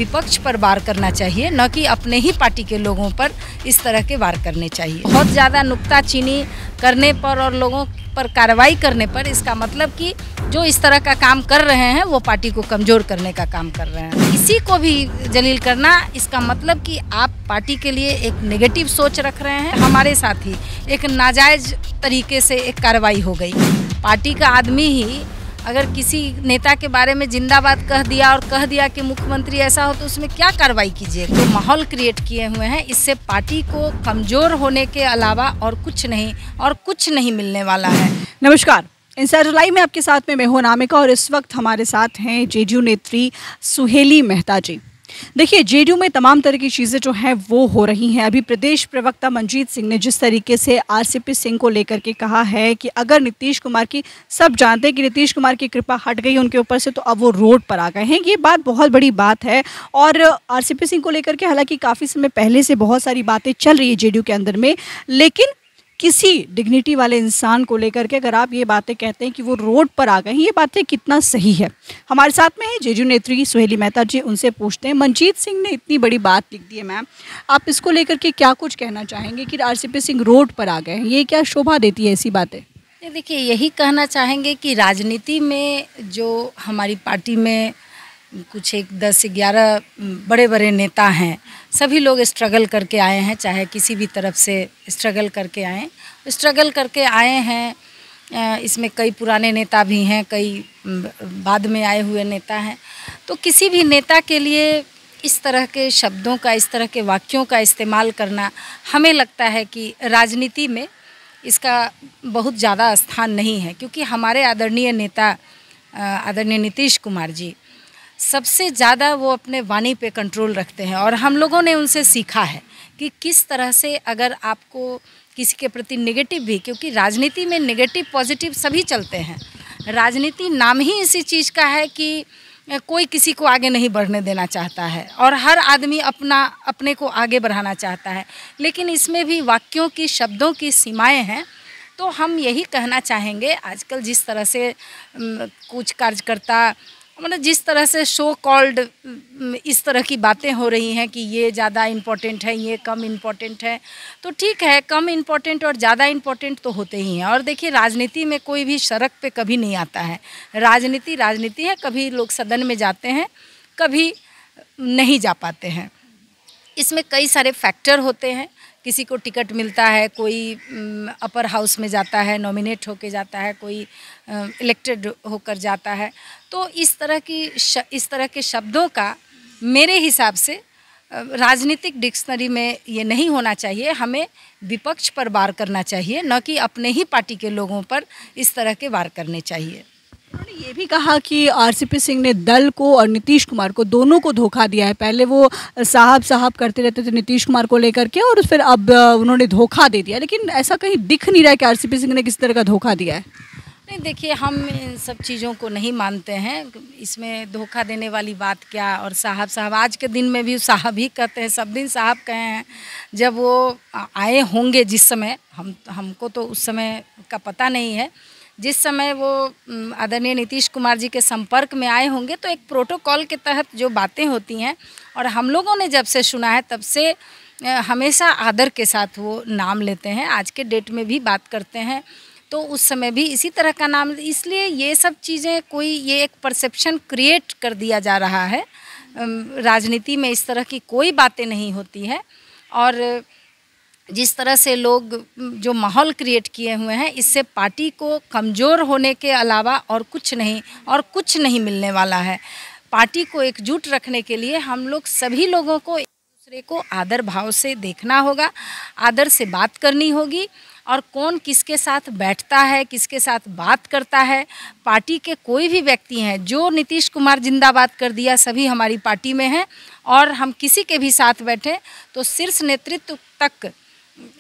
विपक्ष पर वार करना चाहिए, न कि अपने ही पार्टी के लोगों पर इस तरह के वार करने चाहिए। बहुत ज़्यादा नुक्ताचीनी करने पर और लोगों पर कार्रवाई करने पर इसका मतलब कि जो इस तरह का काम कर रहे हैं वो पार्टी को कमज़ोर करने का काम कर रहे हैं। इसी को भी जलील करना, इसका मतलब कि आप पार्टी के लिए एक नेगेटिव सोच रख रहे हैं। हमारे साथ ही एक नाजायज़ तरीके से एक कार्रवाई हो गई। पार्टी का आदमी ही अगर किसी नेता के बारे में जिंदाबाद कह दिया और कह दिया कि मुख्यमंत्री ऐसा हो, तो उसमें क्या कार्रवाई कीजिए। तो माहौल क्रिएट किए हुए हैं, इससे पार्टी को कमज़ोर होने के अलावा और कुछ नहीं मिलने वाला है। नमस्कार, इनसाइडर लाइव में आपके साथ में मैं हूं अनामिका और इस वक्त हमारे साथ हैं जेडीयू नेत्री सुहेली मेहता जी। देखिए, जेडीयू में तमाम तरह की चीज़ें जो हैं वो हो रही हैं। अभी प्रदेश प्रवक्ता मंजीत सिंह ने जिस तरीके से आरसीपी सिंह को लेकर के कहा है कि अगर नीतीश कुमार की, सब जानते हैं कि नीतीश कुमार की कृपा हट गई उनके ऊपर से, तो अब वो रोड पर आ गए हैं, ये बात बहुत बड़ी बात है। और आरसीपी सिंह को लेकर के हालांकि काफ़ी समय पहले से बहुत सारी बातें चल रही है जेडीयू के अंदर में, लेकिन किसी डिग्निटी वाले इंसान को लेकर के अगर आप ये बातें कहते हैं कि वो रोड पर आ गए हैं, ये बातें कितना सही है। हमारे साथ में है जेडीयू नेत्री सुहेली मेहता जी, उनसे पूछते हैं। मंजीत सिंह ने इतनी बड़ी बात लिख दी है मैम, आप इसको लेकर के क्या कुछ कहना चाहेंगे कि आरसीपी सिंह रोड पर आ गए हैं, ये क्या शोभा देती है ऐसी बातें? देखिए, यही कहना चाहेंगे कि राजनीति में जो हमारी पार्टी में कुछ 10-11 बड़े बड़े नेता हैं, सभी लोग स्ट्रगल करके आए हैं, चाहे किसी भी तरफ से स्ट्रगल करके आए हैं। इसमें कई पुराने नेता भी हैं, कई बाद में आए हुए नेता हैं। तो किसी भी नेता के लिए इस तरह के शब्दों का, इस तरह के वाक्यों का इस्तेमाल करना, हमें लगता है कि राजनीति में इसका बहुत ज़्यादा स्थान नहीं है। क्योंकि हमारे आदरणीय नेता आदरणीय नीतीश कुमार जी सबसे ज़्यादा वो अपने वाणी पे कंट्रोल रखते हैं, और हम लोगों ने उनसे सीखा है कि किस तरह से अगर आपको किसी के प्रति नेगेटिव भी, क्योंकि राजनीति में नेगेटिव पॉजिटिव सभी चलते हैं। राजनीति नाम ही इसी चीज़ का है कि कोई किसी को आगे नहीं बढ़ने देना चाहता है और हर आदमी अपने को आगे बढ़ाना चाहता है, लेकिन इसमें भी वाक्यों की, शब्दों की सीमाएं हैं। तो हम यही कहना चाहेंगे, आजकल जिस तरह से कुछ कार्यकर्ता, मतलब जिस तरह से शो कॉल्ड इस तरह की बातें हो रही हैं कि ये ज़्यादा इम्पोर्टेंट है, ये कम इम्पोर्टेंट है, तो ठीक है, कम इम्पोर्टेंट और ज़्यादा इम्पोर्टेंट तो होते ही हैं। और देखिए, राजनीति में कोई भी सड़क पे कभी नहीं आता है। राजनीति है, कभी लोग सदन में जाते हैं, कभी नहीं जा पाते हैं। इसमें कई सारे फैक्टर होते हैं। किसी को टिकट मिलता है, कोई अपर हाउस में जाता है, नॉमिनेट होके जाता है, कोई इलेक्टेड होकर जाता है। तो इस तरह के शब्दों का मेरे हिसाब से राजनीतिक डिक्शनरी में ये नहीं होना चाहिए। हमें विपक्ष पर वार करना चाहिए, न कि अपने ही पार्टी के लोगों पर इस तरह के वार करने चाहिए। उन्होंने ये भी कहा कि आरसीपी सिंह ने दल को और नीतीश कुमार को, दोनों को धोखा दिया है। पहले वो साहब करते रहते थे नीतीश कुमार को लेकर के, और फिर अब उन्होंने धोखा दे दिया। लेकिन ऐसा कहीं दिख नहीं रहा है कि आरसीपी सिंह ने किस तरह का धोखा दिया है। नहीं, देखिए, हम इन सब चीज़ों को नहीं मानते हैं। इसमें धोखा देने वाली बात क्या। और साहब आज के दिन में भी साहब ही कहते हैं, सब दिन साहब कहे हैं। जब वो आए होंगे जिस समय, हमको तो उस समय का पता नहीं है, जिस समय वो आदरणीय नीतीश कुमार जी के संपर्क में आए होंगे, तो एक प्रोटोकॉल के तहत जो बातें होती हैं, और हम लोगों ने जब से सुना है तब से हमेशा आदर के साथ वो नाम लेते हैं। आज के डेट में भी बात करते हैं, तो उस समय भी इसी तरह का नाम। इसलिए ये सब चीज़ें, ये एक परसेप्शन क्रिएट कर दिया जा रहा है। राजनीति में इस तरह की कोई बातें नहीं होती है। और जिस तरह से लोग जो माहौल क्रिएट किए हुए हैं, इससे पार्टी को कमज़ोर होने के अलावा और कुछ नहीं मिलने वाला है। पार्टी को एकजुट रखने के लिए हम लोग सभी लोगों को एक दूसरे को आदर भाव से देखना होगा, आदर से बात करनी होगी, और कौन किसके साथ बैठता है, किसके साथ बात करता है। पार्टी के कोई भी व्यक्ति हैं, जो नीतीश कुमार जिंदाबाद कर दिया, सभी हमारी पार्टी में हैं, और हम किसी के भी साथ बैठे तो शीर्ष नेतृत्व तक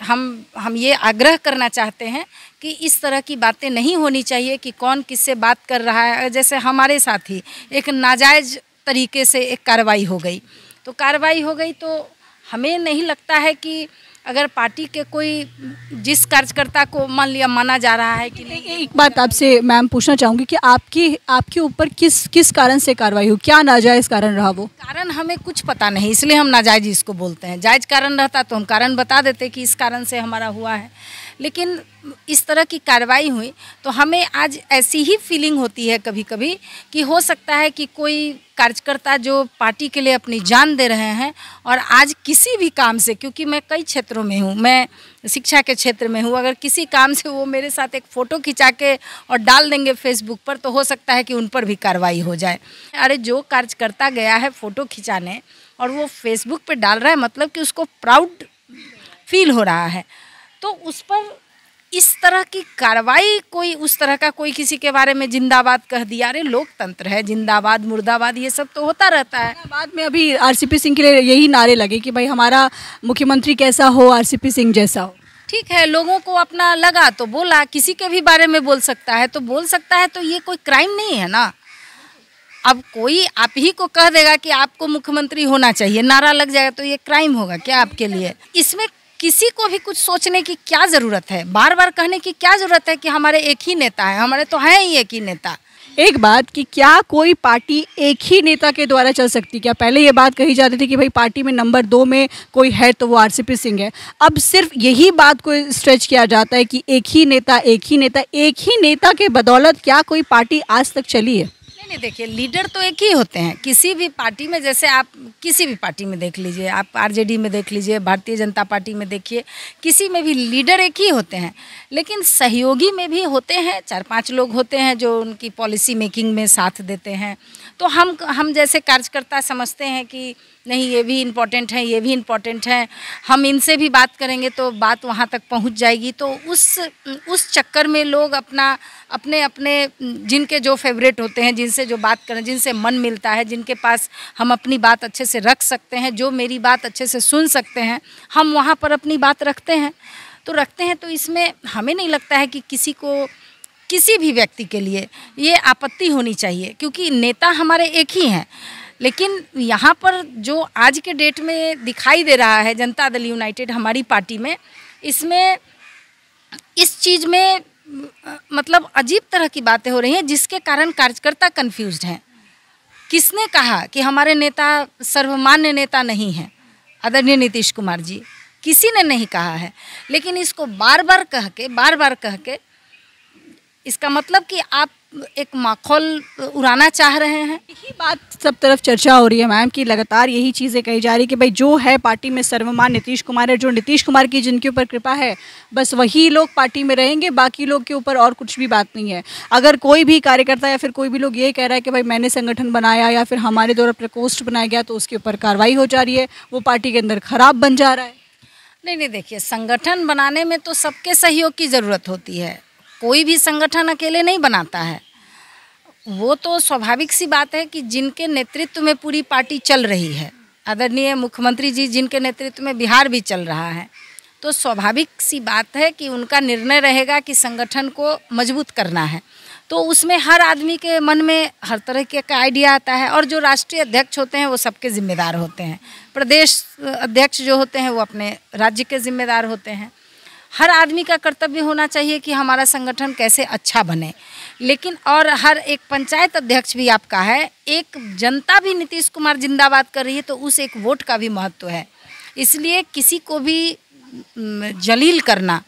हम ये आग्रह करना चाहते हैं कि इस तरह की बातें नहीं होनी चाहिए कि कौन किससे बात कर रहा है। जैसे हमारे साथ ही एक नाजायज़ तरीके से एक कार्रवाई हो गई, तो हमें नहीं लगता है कि अगर पार्टी के कोई जिस कार्यकर्ता को मान लिया माना जा रहा है कि नहीं, एक बात आपसे मैम पूछना चाहूँगी कि आपके ऊपर किस कारण से कार्रवाई हुई, क्या नाजायज़ कारण रहा वो? कारण हमें कुछ पता नहीं, इसलिए हम नाजायज इसको बोलते हैं। जायज़ कारण रहता तो हम कारण बता देते कि इस कारण से हमारा हुआ है, लेकिन इस तरह की कार्रवाई हुई तो हमें आज ऐसी ही फीलिंग होती है कभी कभी कि हो सकता है कि कोई कार्यकर्ता जो पार्टी के लिए अपनी जान दे रहे हैं और आज किसी भी काम से, क्योंकि मैं कई क्षेत्रों में हूँ, मैं शिक्षा के क्षेत्र में हूँ, अगर किसी काम से वो मेरे साथ एक फ़ोटो खिंचा के और डाल देंगे फेसबुक पर तो हो सकता है कि उन पर भी कार्रवाई हो जाए। अरे जो कार्यकर्ता गया है फ़ोटो खिंचाने और वो फेसबुक पर डाल रहा है, मतलब कि उसको प्राउड फील हो रहा है, तो उस पर इस तरह की कार्रवाई, कोई उस तरह का कोई किसी के बारे में जिंदाबाद कह दिया, अरे लोकतंत्र है, जिंदाबाद मुर्दाबाद ये सब तो होता रहता है। बाद में अभी आरसीपी सिंह के लिए यही नारे लगे कि भाई हमारा मुख्यमंत्री कैसा हो, आरसीपी सिंह जैसा हो। ठीक है, लोगों को अपना लगा तो बोला, किसी के भी बारे में बोल सकता है तो बोल सकता है, तो ये कोई क्राइम नहीं है ना। अब कोई आप ही को कह देगा कि आपको मुख्यमंत्री होना चाहिए, नारा लग जाएगा तो ये क्राइम होगा क्या आपके लिए? इसमें किसी को भी कुछ सोचने की क्या ज़रूरत है, बार बार कहने की क्या ज़रूरत है कि हमारे एक ही नेता है? हमारे तो हैं ही एक ही नेता। एक बात कि क्या कोई पार्टी एक ही नेता के द्वारा चल सकती? क्या पहले ये बात कही जाती थी कि भाई पार्टी में नंबर 2 में कोई है तो वो आरसीपी सिंह है, अब सिर्फ यही बात को स्ट्रेच किया जाता है कि एक ही नेता, एक ही नेता, एक ही नेता के बदौलत क्या कोई पार्टी आज तक चली है? नहीं, देखिए, लीडर तो एक ही होते हैं किसी भी पार्टी में। जैसे आप किसी भी पार्टी में देख लीजिए, आप आरजेडी में देख लीजिए, भारतीय जनता पार्टी में देखिए, किसी में भी लीडर एक ही होते हैं, लेकिन सहयोगी में भी होते हैं, 4-5 लोग होते हैं जो उनकी पॉलिसी मेकिंग में साथ देते हैं। तो हम जैसे कार्यकर्ता समझते हैं कि नहीं, ये भी इम्पोर्टेंट है, ये भी इम्पोर्टेंट है, हम इनसे भी बात करेंगे तो बात वहाँ तक पहुँच जाएगी। तो उस चक्कर में लोग अपने जिनके जो फेवरेट होते हैं, जिनसे जो बात करें, जिनसे मन मिलता है, जिनके पास हम अपनी बात अच्छे से रख सकते हैं, जो मेरी बात अच्छे से सुन सकते हैं, हम वहाँ पर अपनी बात रखते हैं। तो इसमें हमें नहीं लगता है कि किसी भी व्यक्ति के लिए ये आपत्ति होनी चाहिए, क्योंकि नेता हमारे एक ही हैं। लेकिन यहाँ पर जो आज के डेट में दिखाई दे रहा है जनता दल यूनाइटेड हमारी पार्टी में, इसमें इस चीज़ में मतलब अजीब तरह की बातें हो रही हैं जिसके कारण कार्यकर्ता कन्फ्यूज्ड हैं। किसने कहा कि हमारे नेता सर्वमान्य नेता नहीं हैं? आदरणीय नीतीश कुमार जी, किसी ने नहीं कहा है, लेकिन इसको बार बार कह के इसका मतलब कि आप एक माखौल उड़ाना चाह रहे हैं। यही बात सब तरफ चर्चा हो रही है मैम कि लगातार यही चीज़ें कही जा रही कि भाई जो है पार्टी में सर्वमान नीतीश कुमार है, जो नीतीश कुमार की जिनके ऊपर कृपा है बस वही लोग पार्टी में रहेंगे, बाकी लोग के ऊपर और कुछ भी बात नहीं है। अगर कोई भी कार्यकर्ता या फिर कोई भी लोग ये कह रहा है कि भाई मैंने संगठन बनाया या फिर हमारे द्वारा प्रकोष्ठ बनाया गया तो उसके ऊपर कार्रवाई हो जा रही है, वो पार्टी के अंदर खराब बन जा रहा है। नहीं, देखिए, संगठन बनाने में तो सबके सहयोग की ज़रूरत होती है, कोई भी संगठन अकेले नहीं बनाता है। वो तो स्वाभाविक सी बात है कि जिनके नेतृत्व में पूरी पार्टी चल रही है, आदरणीय मुख्यमंत्री जी जिनके नेतृत्व में बिहार भी चल रहा है, तो स्वाभाविक सी बात है कि उनका निर्णय रहेगा कि संगठन को मजबूत करना है। तो उसमें हर आदमी के मन में हर तरह के का आइडिया आता है, और जो राष्ट्रीय अध्यक्ष होते हैं वो सबके जिम्मेदार होते हैं, प्रदेश अध्यक्ष जो होते हैं वो अपने राज्य के जिम्मेदार होते हैं। हर आदमी का कर्तव्य होना चाहिए कि हमारा संगठन कैसे अच्छा बने, लेकिन और हर एक पंचायत अध्यक्ष भी आपका है, एक जनता भी नीतीश कुमार जिंदाबाद कर रही है, तो उस एक वोट का भी महत्व है। इसलिए किसी को भी जलील करना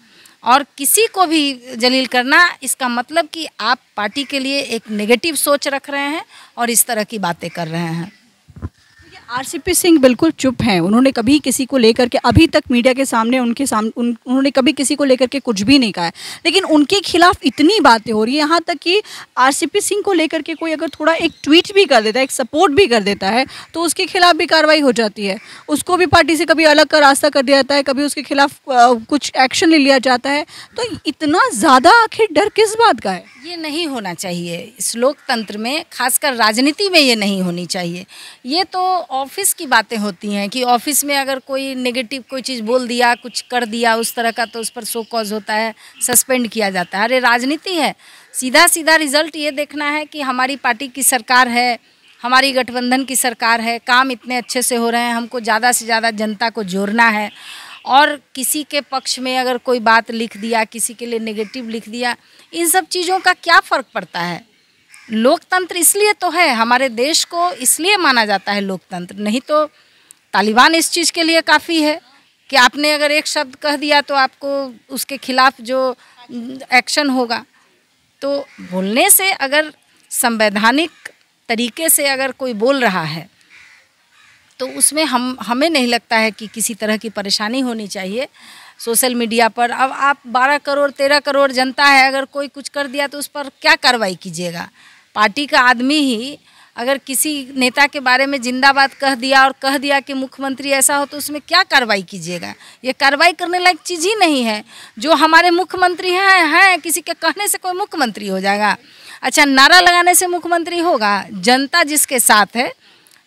और किसी को भी जलील करना, इसका मतलब कि आप पार्टी के लिए एक नेगेटिव सोच रख रहे हैं और इस तरह की बातें कर रहे हैं। आरसीपी सिंह बिल्कुल चुप हैं, उन्होंने कभी किसी को लेकर के अभी तक मीडिया के सामने उन्होंने कभी किसी को लेकर के कुछ भी नहीं कहा है, लेकिन उनके खिलाफ इतनी बातें हो रही है, यहाँ तक कि आरसीपी सिंह को लेकर के कोई अगर थोड़ा एक ट्वीट भी कर देता है, एक सपोर्ट भी कर देता है, तो उसके खिलाफ भी कार्रवाई हो जाती है, उसको भी पार्टी से कभी अलग का रास्ता कर दिया जाता है, कभी उसके खिलाफ कुछ एक्शन ले लिया जाता है। तो इतना ज़्यादा आखिर डर किस बात का है? ये नहीं होना चाहिए इस लोकतंत्र में, खासकर राजनीति में ये नहीं होनी चाहिए। ये तो ऑफिस की बातें होती हैं कि ऑफिस में अगर कोई नेगेटिव कोई चीज़ बोल दिया, कुछ कर दिया उस तरह का, तो उस पर शो कॉज होता है, सस्पेंड किया जाता है। अरे राजनीति है, सीधा रिजल्ट ये देखना है कि हमारी पार्टी की सरकार है, हमारी गठबंधन की सरकार है, काम इतने अच्छे से हो रहे हैं, हमको ज़्यादा से ज़्यादा जनता को जोड़ना है, और किसी के पक्ष में अगर कोई बात लिख दिया, किसी के लिए नेगेटिव लिख दिया, इन सब चीज़ों का क्या फ़र्क पड़ता है। लोकतंत्र इसलिए तो है, हमारे देश को इसलिए माना जाता है लोकतंत्र, नहीं तो तालिबान इस चीज़ के लिए काफ़ी है कि आपने अगर एक शब्द कह दिया तो आपको उसके खिलाफ जो एक्शन होगा। तो बोलने से, अगर संवैधानिक तरीके से अगर कोई बोल रहा है तो उसमें हमें नहीं लगता है कि किसी तरह की परेशानी होनी चाहिए। सोशल मीडिया पर अब आप 12 करोड़ 13 करोड़ जनता है, अगर कोई कुछ कर दिया तो उस पर क्या कार्रवाई कीजिएगा। पार्टी का आदमी ही अगर किसी नेता के बारे में जिंदाबाद कह दिया और कह दिया कि मुख्यमंत्री ऐसा हो, तो उसमें क्या कार्रवाई कीजिएगा। ये कार्रवाई करने लायक चीज़ ही नहीं है। जो हमारे मुख्यमंत्री हैं किसी के कहने से कोई मुख्यमंत्री हो जाएगा? अच्छा, नारा लगाने से मुख्यमंत्री होगा? जनता जिसके साथ है,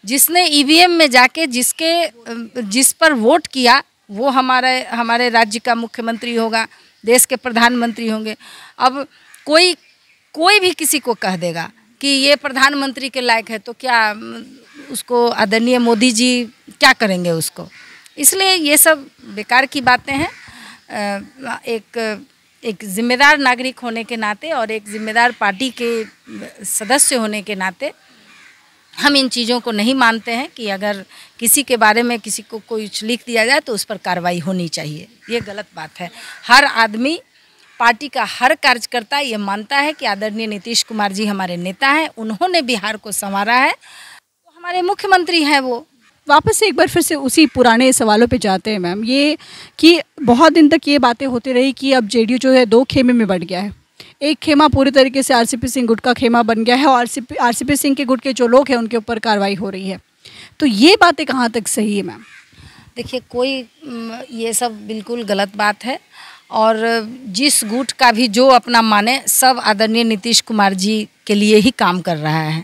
जिसने ईवीएम में जाके जिस पर वोट किया, वो हमारे राज्य का मुख्यमंत्री होगा, देश के प्रधानमंत्री होंगे। अब कोई भी किसी को कह देगा कि ये प्रधानमंत्री के लायक है, तो क्या उसको आदरणीय मोदी जी क्या करेंगे उसको। इसलिए ये सब बेकार की बातें हैं। एक जिम्मेदार नागरिक होने के नाते और एक जिम्मेदार पार्टी के सदस्य होने के नाते हम इन चीज़ों को नहीं मानते हैं कि अगर किसी के बारे में किसी को कुछ लिख दिया जाए तो उस पर कार्रवाई होनी चाहिए। ये गलत बात है। हर आदमी, पार्टी का हर कार्यकर्ता ये मानता है कि आदरणीय नीतीश कुमार जी हमारे नेता हैं, उन्होंने बिहार को संवारा है, तो हमारे मुख्यमंत्री हैं वो। वापस से एक बार फिर से उसी पुराने सवालों पे जाते हैं मैम, ये कि बहुत दिन तक ये बातें होती रही कि अब जेडीयू जो है 2 खेमे में बढ़ गया है। एक खेमा पूरी तरीके से आरसीपी सिंह गुट का खेमा बन गया है और आरसीपी सिंह के गुट के जो लोग हैं उनके ऊपर कार्रवाई हो रही है। तो ये बातें कहाँ तक सही है मैम? देखिए, ये सब बिल्कुल गलत बात है और जिस गुट का भी जो अपना माने, सब आदरणीय नीतीश कुमार जी के लिए ही काम कर रहा है।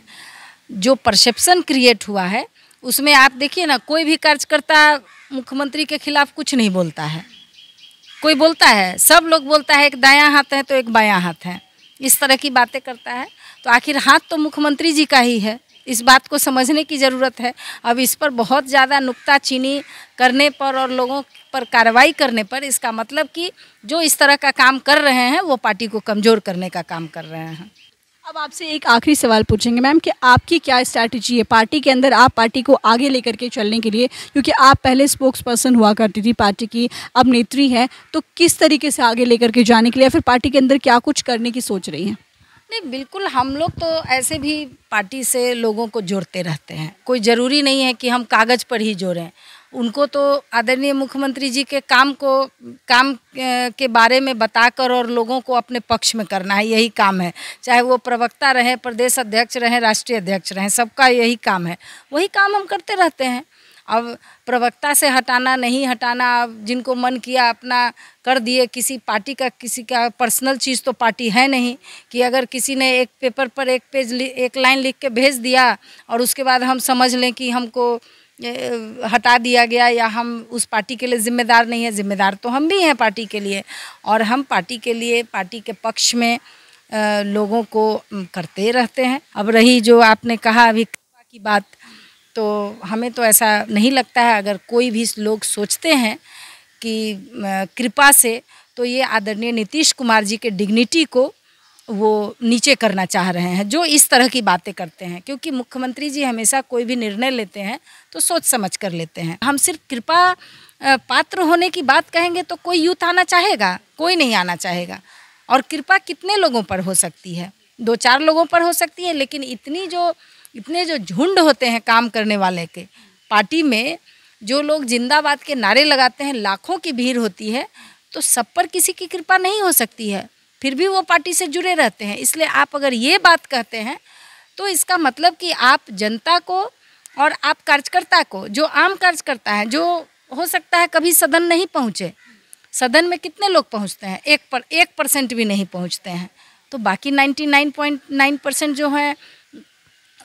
जो परसेप्शन क्रिएट हुआ है उसमें आप देखिए ना, कोई भी कार्यकर्ता मुख्यमंत्री के खिलाफ कुछ नहीं बोलता है। कोई बोलता है? सब लोग बोलता है एक दायां हाथ है तो एक बायां हाथ है, इस तरह की बातें करता है। तो आखिर हाथ तो मुख्यमंत्री जी का ही है, इस बात को समझने की ज़रूरत है। अब इस पर बहुत ज़्यादा नुक्ताचीनी करने पर और लोगों पर कार्रवाई करने पर इसका मतलब कि जो इस तरह का काम कर रहे हैं वो पार्टी को कमज़ोर करने का काम कर रहे हैं। अब आपसे एक आखिरी सवाल पूछेंगे मैम कि आपकी क्या स्ट्रैटेजी है पार्टी के अंदर, आप पार्टी को आगे लेकर के चलने के लिए, क्योंकि आप पहले स्पोक्स पर्सन हुआ करती थी पार्टी की, अब नेत्री हैं, तो किस तरीके से आगे लेकर के जाने के लिए, फिर पार्टी के अंदर क्या कुछ करने की सोच रही हैं? नहीं, बिल्कुल, हम लोग तो ऐसे भी पार्टी से लोगों को जोड़ते रहते हैं। कोई ज़रूरी नहीं है कि हम कागज़ पर ही जोड़ें। उनको तो आदरणीय मुख्यमंत्री जी के काम के बारे में बताकर और लोगों को अपने पक्ष में करना है, यही काम है। चाहे वो प्रवक्ता रहें, प्रदेश अध्यक्ष रहें, राष्ट्रीय अध्यक्ष रहें, सबका यही काम है। वही काम हम करते रहते हैं। अब प्रवक्ता से हटाना नहीं हटाना, अब जिनको मन किया अपना कर दिए। किसी का पर्सनल चीज़ तो पार्टी है नहीं कि अगर किसी ने एक पेपर पर एक लाइन लिख के भेज दिया और उसके बाद हम समझ लें कि हमको हटा दिया गया या हम उस पार्टी के लिए ज़िम्मेदार नहीं है। ज़िम्मेदार तो हम भी हैं पार्टी के लिए, और हम पार्टी के लिए, पार्टी के पक्ष में लोगों को करते रहते हैं। अब रही जो आपने कहा अभी की बात, तो हमें तो ऐसा नहीं लगता है। अगर कोई भी लोग सोचते हैं कि कृपा से, तो ये आदरणीय नीतीश कुमार जी के डिग्निटी को वो नीचे करना चाह रहे हैं, जो इस तरह की बातें करते हैं। क्योंकि मुख्यमंत्री जी हमेशा कोई भी निर्णय लेते हैं तो सोच समझ कर लेते हैं। हम सिर्फ कृपा पात्र होने की बात कहेंगे तो कोई यूथ आना चाहेगा? कोई नहीं आना चाहेगा। और कृपा कितने लोगों पर हो सकती है? 2-4 लोगों पर हो सकती है, लेकिन इतने जो झुंड होते हैं काम करने वाले के, पार्टी में जो लोग जिंदाबाद के नारे लगाते हैं, लाखों की भीड़ होती है, तो सब पर किसी की कृपा नहीं हो सकती है। फिर भी वो पार्टी से जुड़े रहते हैं। इसलिए आप अगर ये बात कहते हैं तो इसका मतलब कि आप जनता को और आप कार्यकर्ता को, जो आम कार्यकर्ता है, जो हो सकता है कभी सदन नहीं पहुँचे, सदन में कितने लोग पहुँचते हैं? 1% भी नहीं पहुँचते हैं। तो बाकी 99.9% जो है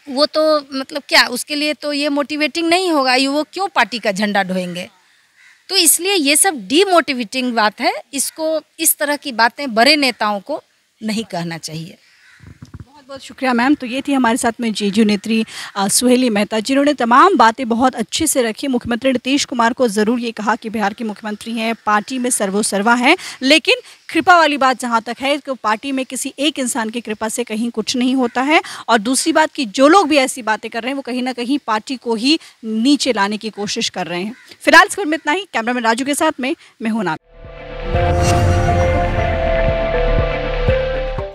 वो तो मतलब क्या, उसके लिए तो ये मोटिवेटिंग नहीं होगा, वो क्यों पार्टी का झंडा ढोएंगे? तो इसलिए ये सब डीमोटिवेटिंग बात है। इसको, इस तरह की बातें बड़े नेताओं को नहीं कहना चाहिए। बहुत बहुत शुक्रिया मैम। तो ये थी हमारे साथ में जेडीयू नेत्री सुहेली मेहता, जिन्होंने तमाम बातें बहुत अच्छे से रखी। मुख्यमंत्री नीतीश कुमार को ज़रूर ये कहा कि बिहार के मुख्यमंत्री हैं, पार्टी में सर्वोसर्वा हैं, लेकिन कृपा वाली बात जहाँ तक है तो पार्टी में किसी एक इंसान की कृपा से कहीं कुछ नहीं होता है। और दूसरी बात कि जो लोग भी ऐसी बातें कर रहे हैं वो कहीं ना कहीं पार्टी को ही नीचे लाने की कोशिश कर रहे हैं। फिलहाल इस खबर में इतना ही। कैमरामैन राजू के साथ में मैं हूं नाम।